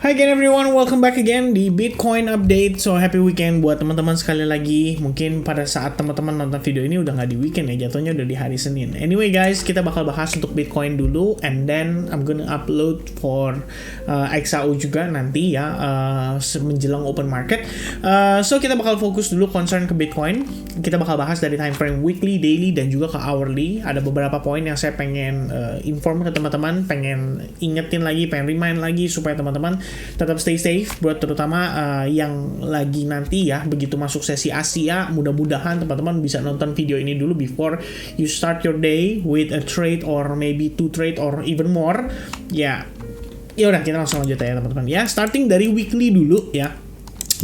Hi again everyone, welcome back again di Bitcoin Update. So happy weekend buat teman-teman sekali lagi. Mungkin pada saat teman-teman nonton video ini udah nggak di weekend ya, jatuhnya udah di hari Senin. Anyway guys, kita bakal bahas untuk Bitcoin dulu, and then I'm gonna upload for XAU juga nanti ya, menjelang open market. So kita bakal fokus dulu concern ke Bitcoin. Kita bakal bahas dari time frame weekly, daily, dan juga ke hourly. Ada beberapa poin yang saya pengen inform ke teman-teman, pengen ingetin lagi, pengen remind lagi supaya teman-teman tetap stay safe, buat terutama yang lagi nanti ya begitu masuk sesi Asia. Mudah-mudahan teman-teman bisa nonton video ini dulu before you start your day with a trade or maybe two trade or even more. Ya udah, kita langsung lanjut ya teman-teman ya, starting dari weekly dulu ya.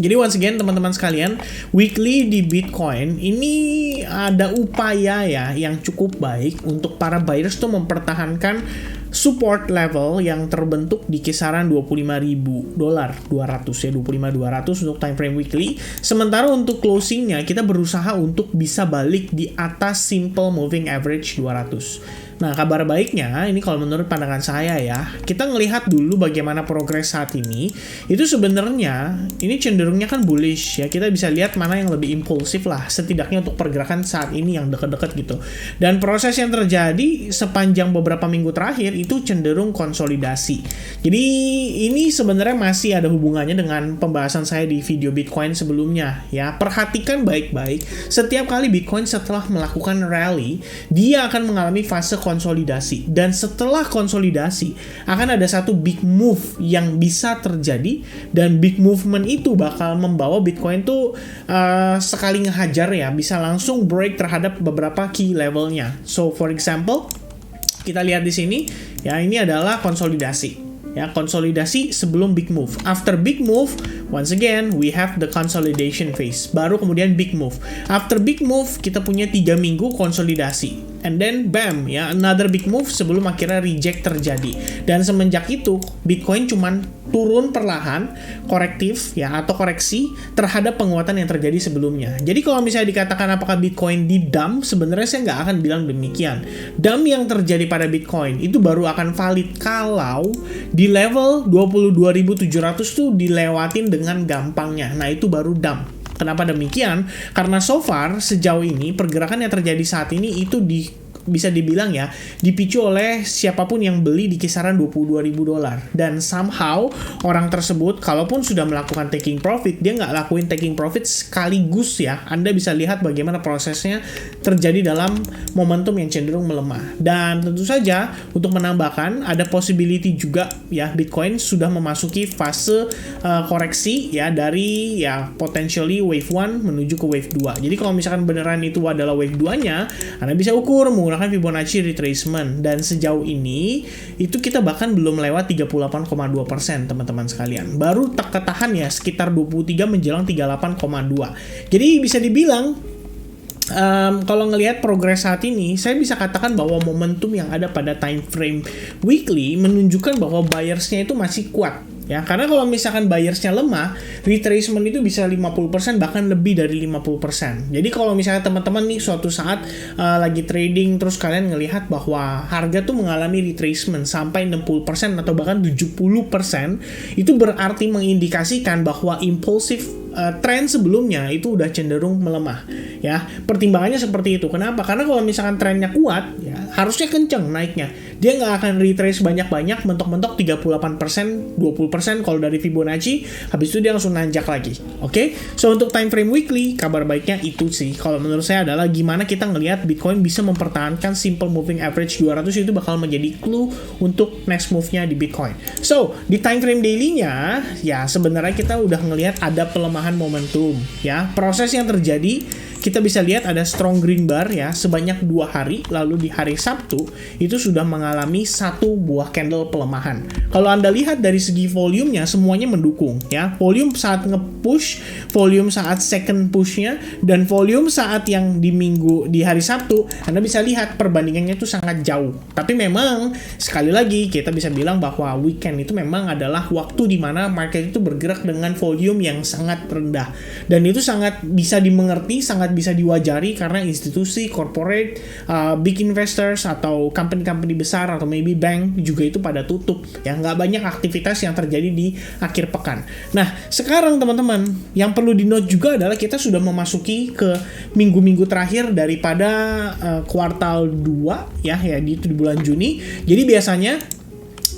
Jadi once again teman-teman sekalian, weekly di Bitcoin ini ada upaya ya yang cukup baik untuk para buyers tuh mempertahankan support level yang terbentuk di kisaran $25.200 ya, 25.200 untuk time frame weekly. Sementara untuk closingnya kita berusaha untuk bisa balik di atas simple moving average 200. Nah, kabar baiknya, ini kalau menurut pandangan saya ya, kita ngelihat dulu bagaimana progres saat ini. Itu sebenarnya, ini cenderungnya kan bullish ya. Kita bisa lihat mana yang lebih impulsif lah, setidaknya untuk pergerakan saat ini yang deket-deket gitu. Dan proses yang terjadi sepanjang beberapa minggu terakhir itu cenderung konsolidasi. Jadi, ini sebenarnya masih ada hubungannya dengan pembahasan saya di video Bitcoin sebelumnya ya. Perhatikan baik-baik, setiap kali Bitcoin setelah melakukan rally, dia akan mengalami fase konsolidasi, dan setelah konsolidasi akan ada satu big move yang bisa terjadi, dan big movement itu bakal membawa Bitcoin tuh sekali ngehajar ya, bisa langsung break terhadap beberapa key levelnya. So for example, kita lihat di sini ya, ini adalah konsolidasi. Ya, konsolidasi sebelum big move. After big move, once again we have the consolidation phase. Baru kemudian big move. After big move, kita punya 3 minggu konsolidasi. And then bam ya, another big move sebelum akhirnya reject terjadi. Dan semenjak itu Bitcoin cuman turun perlahan, korektif ya, atau koreksi terhadap penguatan yang terjadi sebelumnya. Jadi kalau misalnya dikatakan apakah Bitcoin di dump, sebenarnya saya nggak akan bilang demikian. Dump yang terjadi pada Bitcoin itu baru akan valid kalau di level 22.700 tuh dilewatin dengan gampangnya. Nah, itu baru dump. Kenapa demikian? Karena so far sejauh ini pergerakan yang terjadi saat ini itu bisa dibilang ya dipicu oleh siapapun yang beli di kisaran $22.000, dan somehow orang tersebut kalaupun sudah melakukan taking profit, dia nggak lakuin taking profit sekaligus ya. Anda bisa lihat bagaimana prosesnya terjadi dalam momentum yang cenderung melemah. Dan tentu saja untuk menambahkan, ada possibility juga ya Bitcoin sudah memasuki fase koreksi ya, dari ya potentially wave 1 menuju ke wave 2. Jadi kalau misalkan beneran itu adalah wave 2-nya, Anda bisa ukur menggunakan Fibonacci retracement, dan sejauh ini itu kita bahkan belum lewat 38,2% teman-teman sekalian. Baru ketahan ya sekitar 23 menjelang 38,2. Jadi bisa dibilang kalau ngelihat progres saat ini, saya bisa katakan bahwa momentum yang ada pada time frame weekly menunjukkan bahwa buyersnya itu masih kuat. Ya, karena kalau misalkan buyersnya lemah, retracement itu bisa 50%, bahkan lebih dari 50%. Jadi kalau misalnya teman-teman nih suatu saat lagi trading, terus kalian ngelihat bahwa harga tuh mengalami retracement sampai 60% atau bahkan 70%, itu berarti mengindikasikan bahwa impulsif tren sebelumnya itu udah cenderung melemah ya. Pertimbangannya seperti itu. Kenapa? Karena kalau misalkan trennya kuat ya, harusnya kenceng naiknya. Dia nggak akan retrace banyak-banyak, mentok-mentok 38%, 20% kalau dari Fibonacci, habis itu dia langsung nanjak lagi. Oke? So untuk time frame weekly, kabar baiknya itu sih kalau menurut saya adalah gimana kita ngelihat Bitcoin bisa mempertahankan simple moving average 200, itu bakal menjadi clue untuk next move-nya di Bitcoin. So, di time frame daily-nya ya sebenarnya kita udah ngelihat ada pelemahan momentum ya. Proses yang terjadi, kita bisa lihat ada strong green bar ya sebanyak 2 hari, lalu di hari Sabtu itu sudah mengalami satu buah candle pelemahan. Kalau Anda lihat dari segi volumenya, semuanya mendukung ya. Volume saat nge-push, volume saat second push-nya, dan volume saat yang di hari Sabtu, Anda bisa lihat perbandingannya itu sangat jauh. Tapi memang sekali lagi kita bisa bilang bahwa weekend itu memang adalah waktu di mana market itu bergerak dengan volume yang sangat rendah, dan itu sangat bisa dimengerti, sangat sangat bisa diwajari karena institusi, corporate, big investors atau company-company besar atau maybe bank juga itu pada tutup. Ya, nggak banyak aktivitas yang terjadi di akhir pekan. Nah, sekarang teman-teman, yang perlu di-note juga adalah kita sudah memasuki ke minggu-minggu terakhir daripada kuartal 2 ya di bulan Juni. Jadi biasanya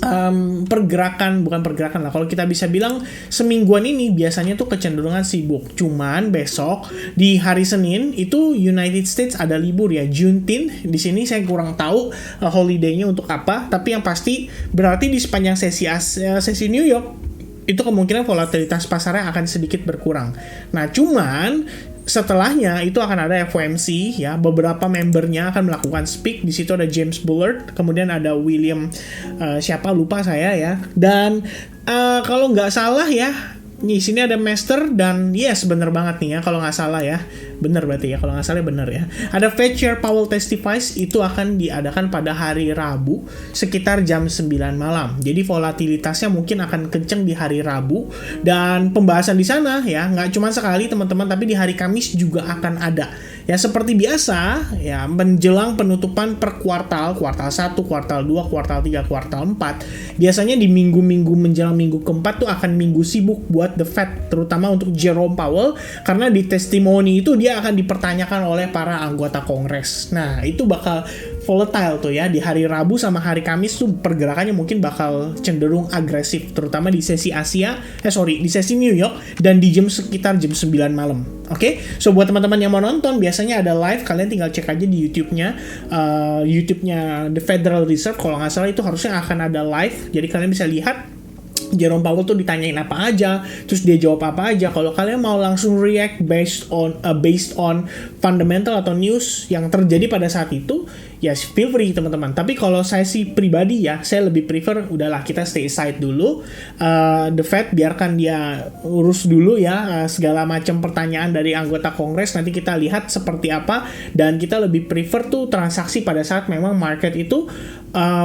bukan pergerakan lah, kalau kita bisa bilang semingguan ini biasanya tuh kecenderungan sibuk. Cuman besok di hari Senin itu United States ada libur ya, Juneteenth. Di sini saya kurang tahu holiday-nya untuk apa, tapi yang pasti berarti di sepanjang sesi New York itu kemungkinan volatilitas pasarnya akan sedikit berkurang. Nah, cuman setelahnya itu akan ada FOMC ya, beberapa membernya akan melakukan speak. Di situ ada James Bullard, kemudian ada William siapa lupa saya ya, dan kalau nggak salah ya di sini ada Master dan yes bener banget nih ya kalau nggak salah ya, bener berarti ya kalau nggak salah bener ya, ada Fed Chair Powell testifies, itu akan diadakan pada hari Rabu sekitar jam 9 malam. Jadi volatilitasnya mungkin akan kenceng di hari Rabu, dan pembahasan di sana ya nggak cuma sekali teman-teman, tapi di hari Kamis juga akan ada. Ya seperti biasa ya, menjelang penutupan per kuartal 1, kuartal 2, kuartal 3, kuartal 4, biasanya di minggu-minggu menjelang minggu keempat tuh akan minggu sibuk buat the Fed, terutama untuk Jerome Powell, karena di testimoni itu dia akan dipertanyakan oleh para anggota Kongres. Nah, itu bakal volatile tuh ya, di hari Rabu sama hari Kamis tuh pergerakannya mungkin bakal cenderung agresif, terutama di sesi di sesi New York dan di sekitar jam 9 malam. Oke, so buat teman-teman yang mau nonton, biasanya ada live, kalian tinggal cek aja di YouTube-nya The Federal Reserve, kalau nggak salah itu harusnya akan ada live, jadi kalian bisa lihat Jerome Powell tuh ditanyain apa aja, terus dia jawab apa aja. Kalau kalian mau langsung react based on fundamental atau news yang terjadi pada saat itu, ya feel free teman-teman. Tapi kalau saya sih pribadi ya, saya lebih prefer udahlah kita stay aside dulu. The Fed biarkan dia urus dulu ya segala macam pertanyaan dari anggota Kongres, nanti kita lihat seperti apa, dan kita lebih prefer tuh transaksi pada saat memang market itu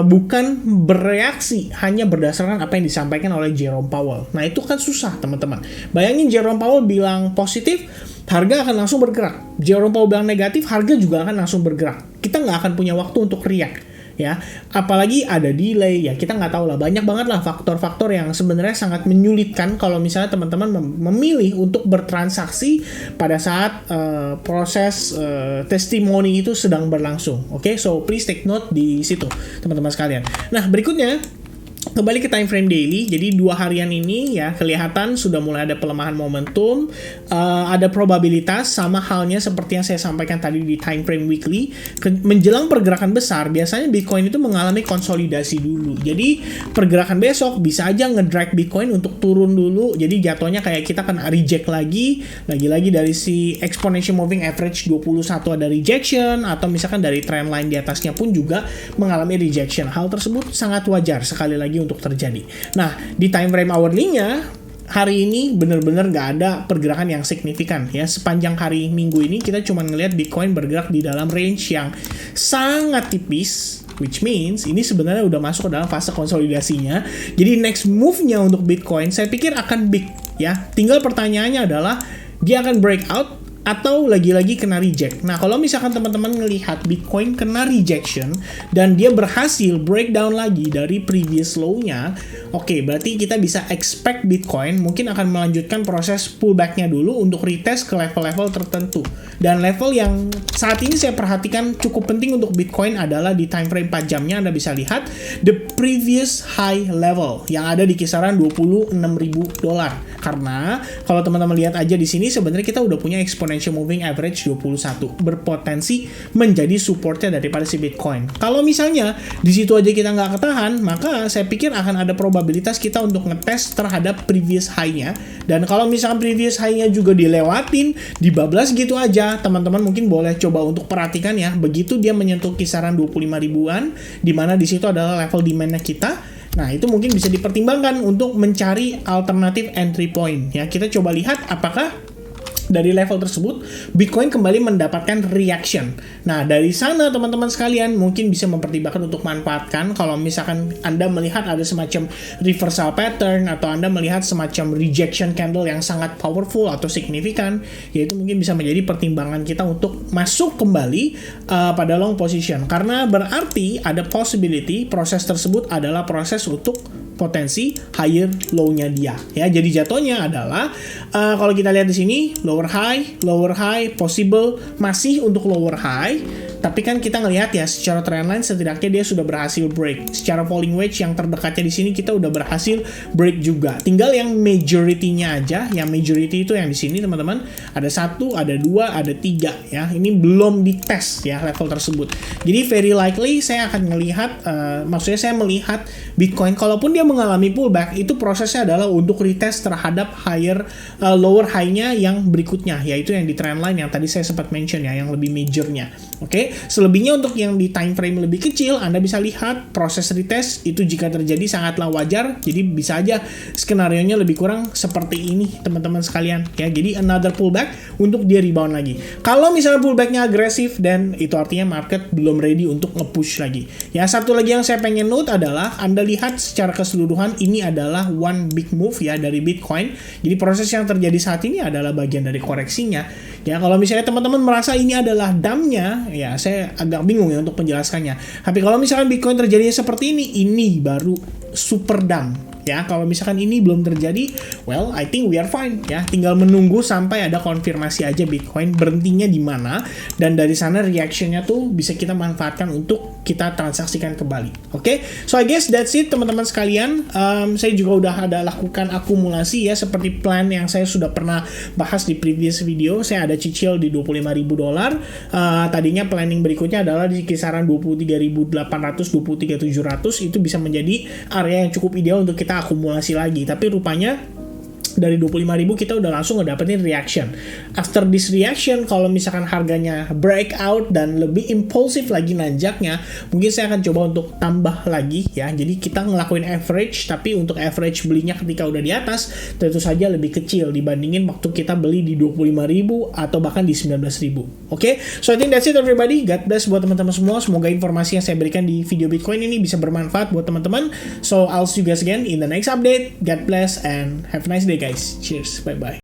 bukan bereaksi hanya berdasarkan apa yang disampaikan oleh Jerome Powell. Nah, itu kan susah teman-teman. Bayangin Jerome Powell bilang positif, harga akan langsung bergerak. Jerome Powell bilang negatif, harga juga akan langsung bergerak. Kita nggak akan punya waktu untuk react. Ya, apalagi ada delay ya, kita nggak tahu lah, banyak banget lah faktor-faktor yang sebenarnya sangat menyulitkan kalau misalnya teman-teman memilih untuk bertransaksi pada saat proses testimoni itu sedang berlangsung. Oke, so please take note di situ teman-teman sekalian. Nah, berikutnya kembali ke time frame daily. Jadi 2 harian ini ya kelihatan sudah mulai ada pelemahan momentum, ada probabilitas sama halnya seperti yang saya sampaikan tadi di time frame weekly. Menjelang pergerakan besar biasanya Bitcoin itu mengalami konsolidasi dulu. Jadi pergerakan besok bisa aja ngedrag Bitcoin untuk turun dulu. Jadi jatuhnya kayak kita kan reject lagi dari si exponential moving average 21 ada rejection, atau misalkan dari trendline di atasnya pun juga mengalami rejection. Hal tersebut sangat wajar sekali lagi untuk terjadi. Nah, di time frame hourly-nya hari ini benar-benar nggak ada pergerakan yang signifikan ya. Sepanjang hari Minggu ini kita cuma ngelihat Bitcoin bergerak di dalam range yang sangat tipis, which means ini sebenarnya udah masuk ke dalam fase konsolidasinya. Jadi next move-nya untuk Bitcoin saya pikir akan big ya. Tinggal pertanyaannya adalah dia akan breakout atau lagi-lagi kena reject. Nah, kalau misalkan teman-teman melihat Bitcoin kena rejection dan dia berhasil breakdown lagi dari previous low-nya, oke, berarti kita bisa expect Bitcoin mungkin akan melanjutkan proses pullback-nya dulu untuk retest ke level-level tertentu. Dan level yang saat ini saya perhatikan cukup penting untuk Bitcoin adalah di time frame 4 jamnya. Anda bisa lihat the previous high level yang ada di kisaran $26.000. Karena kalau teman-teman lihat aja di sini sebenarnya kita udah punya exponential moving average 21 berpotensi menjadi supportnya daripada si Bitcoin. Kalau misalnya di situ aja kita nggak ketahan, maka saya pikir akan ada probabilitas kita untuk ngetes terhadap previous high-nya. Dan kalau misalkan previous high-nya juga dilewatin, dibablas gitu aja, teman-teman mungkin boleh coba untuk perhatikan ya, begitu dia menyentuh kisaran 25 ribuan, di mana di situ adalah level demand-nya kita. Nah, itu mungkin bisa dipertimbangkan untuk mencari alternatif entry point ya. Kita coba lihat apakah dari level tersebut, Bitcoin kembali mendapatkan reaction. Nah, dari sana teman-teman sekalian mungkin bisa mempertimbangkan untuk manfaatkan kalau misalkan Anda melihat ada semacam reversal pattern atau Anda melihat semacam rejection candle yang sangat powerful atau signifikan, yaitu mungkin bisa menjadi pertimbangan kita untuk masuk kembali pada long position. Karena berarti ada possibility proses tersebut adalah proses untuk potensi higher low-nya dia ya. Jadi jatuhnya adalah kalau kita lihat di sini lower high possible masih untuk lower high, tapi kan kita ngelihat ya secara trendline setidaknya dia sudah berhasil break. Secara falling wedge yang terdekatnya di sini kita udah berhasil break juga. Tinggal yang majority-nya aja. Yang majority itu yang di sini teman-teman, ada 1, ada 2, ada 3 ya. Ini belum dites ya level tersebut. Jadi very likely saya akan melihat maksudnya saya melihat Bitcoin kalaupun dia mengalami pullback, itu prosesnya adalah untuk retest terhadap lower high-nya yang berikutnya, yaitu yang di trendline yang tadi saya sempat mention ya, yang lebih majornya. Oke, selebihnya untuk yang di time frame lebih kecil, Anda bisa lihat proses retest itu jika terjadi sangatlah wajar. Jadi bisa aja skenario-nya lebih kurang seperti ini teman-teman sekalian ya. Jadi another pullback untuk dia rebound lagi. Kalau misalnya pullback-nya agresif, dan itu artinya market belum ready untuk nge-push lagi. Ya, satu lagi yang saya pengen note adalah Anda lihat secara keseluruhan ini adalah one big move ya dari Bitcoin. Jadi proses yang terjadi saat ini adalah bagian dari koreksinya. Ya, kalau misalnya teman-teman merasa ini adalah dump-nya, ya saya agak bingung ya untuk menjelaskannya. Tapi kalau misalkan Bitcoin terjadinya seperti ini baru super dump. Ya, kalau misalkan ini belum terjadi, well, I think we are fine ya. Tinggal menunggu sampai ada konfirmasi aja Bitcoin berhentinya di mana, dan dari sana reaction-nya tuh bisa kita manfaatkan untuk kita transaksikan kembali. Oke, so I guess that's it teman-teman sekalian. Saya juga udah ada lakukan akumulasi ya, seperti plan yang saya sudah pernah bahas di previous video. Saya ada cicil di $25.000. Tadinya planning berikutnya adalah di kisaran 23.800, 23.700. Itu bisa menjadi area yang cukup ideal untuk kita akumulasi lagi, tapi rupanya dari 25.000 kita udah langsung ngedapetin reaction. After this reaction, kalau misalkan harganya breakout dan lebih impulsif lagi nanjaknya, mungkin saya akan coba untuk tambah lagi ya. Jadi kita ngelakuin average, tapi untuk average belinya ketika udah di atas tentu saja lebih kecil dibandingin waktu kita beli di 25.000 atau bahkan di 19.000. Oke, so I think that's it everybody. God bless buat teman-teman semua. Semoga informasi yang saya berikan di video Bitcoin ini bisa bermanfaat buat teman-teman. So I'll see you guys again in the next update. God bless and have a nice day guys. Cheers. Bye bye.